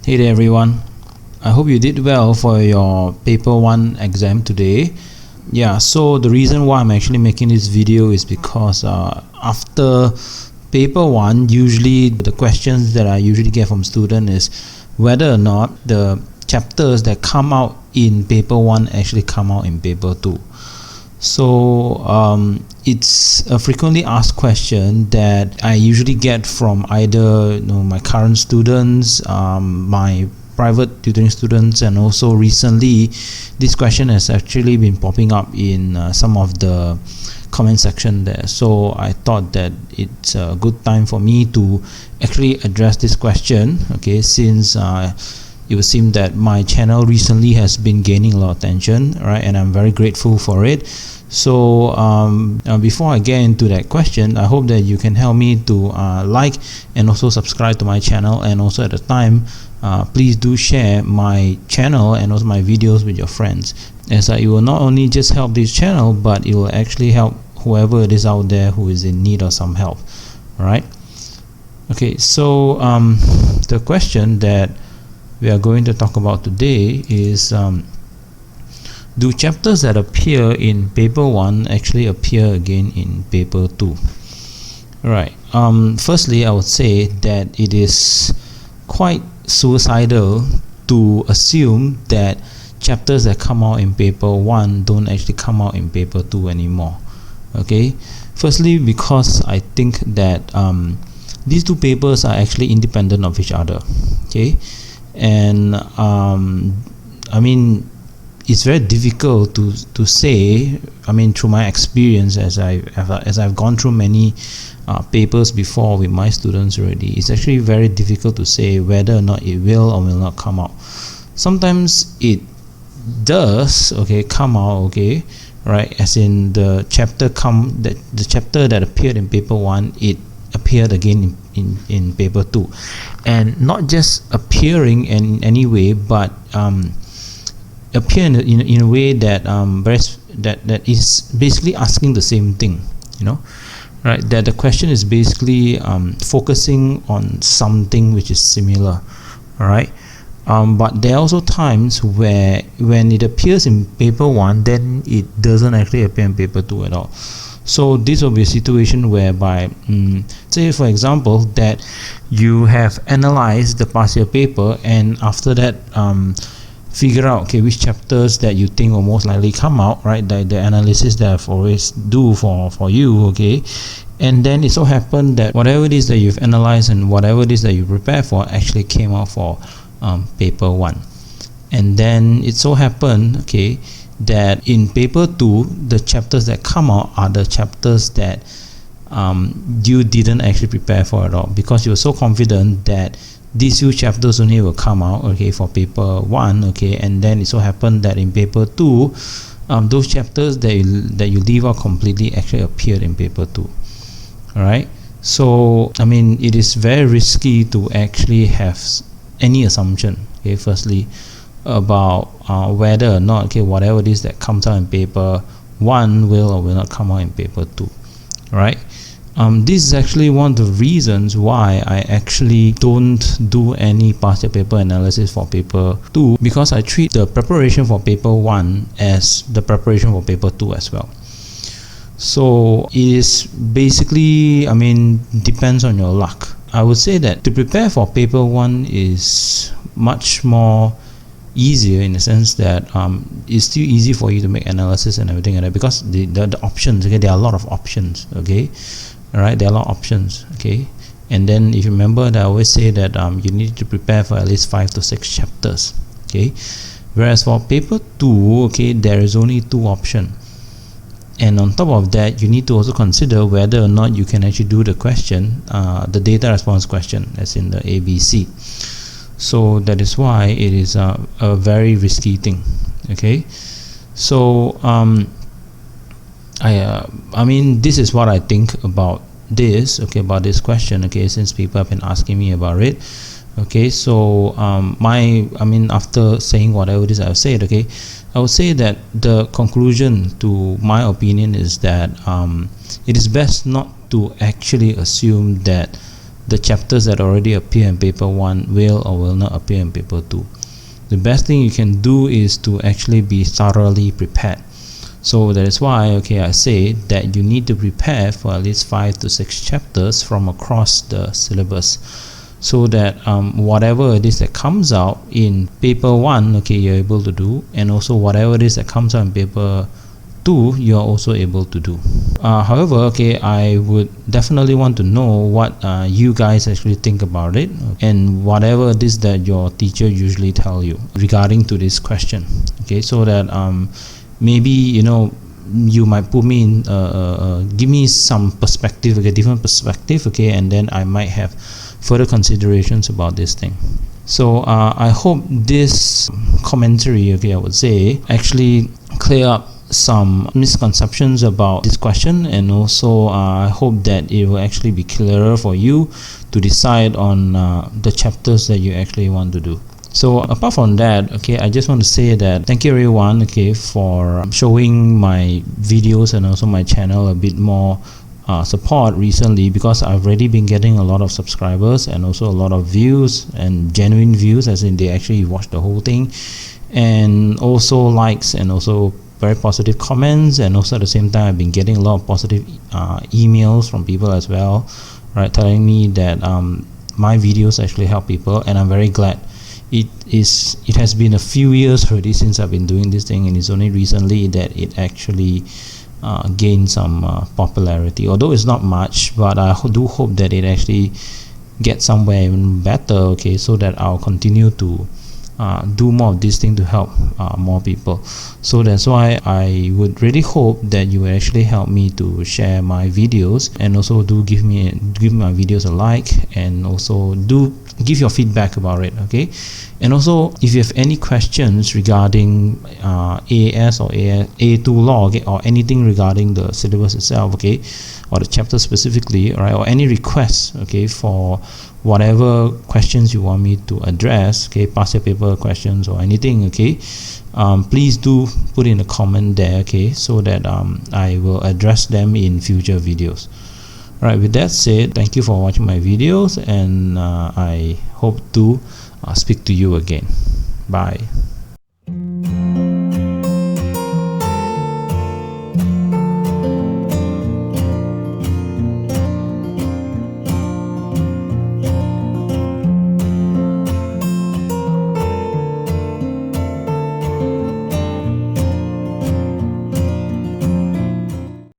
Hey there everyone, I hope you did well for your paper 1 exam today. Yeah, so the reason why I'm actually making this video is because after paper 1, usually the questions that I usually get from students is whether or not the chapters that come out in paper 1 actually come out in paper 2. So it's a frequently asked question that I usually get from either my current students, my private tutoring students, and also recently this question has actually been popping up in some of the comment section there. So I thought that it's a good time for me to actually address this question, okay, since it would seem that my channel recently has been gaining a lot of attention, right, and I'm very grateful for it. So before I get into that question, I hope that you can help me to like and also subscribe to my channel, and also at the time please do share my channel and also my videos with your friends, as it will not only just help this channel, but it will actually help whoever it is out there who is in need of some help. Alright, okay, so the question that we are going to talk about today is, do chapters that appear in paper 1 actually appear again in paper 2? Right. Firstly, I would say that it is quite suicidal to assume that chapters that come out in paper 1 don't actually come out in paper 2 anymore. Okay. Firstly, because I think that these two papers are actually independent of each other. Okay. And I mean, it's very difficult to say. I mean, through my experience, as I've gone through many papers before with my students already, it's actually very difficult to say whether or not it will or will not come out. Sometimes it does, okay, come out, okay, right, as in the chapter that appeared in paper 1, it appeared again in paper 2, and not just appearing in any way, but appear in a way that that is basically asking the same thing, right? That the question is basically focusing on something which is similar, all right? But there are also times where when it appears in paper 1, then it doesn't actually appear in paper 2 at all. So this will be a situation whereby, say for example, that you have analyzed the past year paper, and after that figure out, okay, which chapters that you think will most likely come out, right? The analysis that I've always do for you, okay, and then it so happened that whatever it is that you've analyzed and whatever it is that you prepare for actually came out for paper 1, and then it so happened, okay, that in paper 2 the chapters that come out are the chapters that you didn't actually prepare for at all, because you were so confident that these few chapters only will come out, okay, for paper 1, okay, and then it so happened that in paper 2 those chapters that you leave out completely actually appeared in paper 2. Alright, so I mean, it is very risky to actually have any assumption, okay, firstly about whether or not, okay, whatever it is that comes out in paper 1 will or will not come out in paper 2. Right. This is actually one of the reasons why I actually don't do any past year paper analysis for paper 2, because I treat the preparation for paper 1 as the preparation for paper 2 as well. So it is basically, I mean, depends on your luck. I would say that to prepare for paper 1 is much more easier, in the sense that it's still easy for you to make analysis and everything like that, because the options, okay, there are a lot of options, okay, alright, there are a lot of options, okay, and then if you remember that I always say that you need to prepare for at least 5 to 6 chapters, okay, whereas for paper 2, okay, there is only 2 options, and on top of that you need to also consider whether or not you can actually do the question, the data response question, as in the ABC. So that is why it is a very risky thing, okay. So I mean, this is what I think about this, okay, about this question, okay, since people have been asking me about it, okay. So I mean, after saying whatever it is I've said, okay, I would say that the conclusion to my opinion is that it is best not to actually assume that the chapters that already appear in paper 1 will or will not appear in paper 2. The best thing you can do is to actually be thoroughly prepared. So that is why I say that you need to prepare for at least 5 to 6 chapters from across the syllabus, so that whatever it is that comes out in paper 1, you're able to do, and also whatever it is that comes out in paper 2, you're also able to do. However, I would definitely want to know what you guys actually think about it, and whatever it is that your teacher usually tell you regarding to this question, so that maybe you might put me in give me some perspective, different perspective, and then I might have further considerations about this thing. So I hope this commentary, I would say, actually clear up some misconceptions about this question, and also I hope that it will actually be clearer for you to decide on the chapters that you actually want to do. So apart from that, I just want to say that thank you everyone, for showing my videos and also my channel a bit more support recently, because I've already been getting a lot of subscribers and also a lot of views, and genuine views, as in they actually watch the whole thing, and also likes, and also very positive comments, and also at the same time I've been getting a lot of positive emails from people as well, right, telling me that my videos actually help people, and I'm very glad. It has been a few years already since I've been doing this thing, and it's only recently that it actually gained some popularity, although it's not much, but I do hope that it actually gets somewhere even better, so that I'll continue to do more of this thing to help more people. So that's why I would really hope that you will actually help me to share my videos, and also do give my videos a like, and also do give your feedback about it, and also if you have any questions regarding AS or A2 law, or anything regarding the syllabus itself, or the chapter specifically, right, or any requests, for whatever questions you want me to address, past year paper questions or anything, please do put in a comment there, so that I will address them in future videos. Alright, with that said, thank you for watching my videos, and I hope to speak to you again. Bye.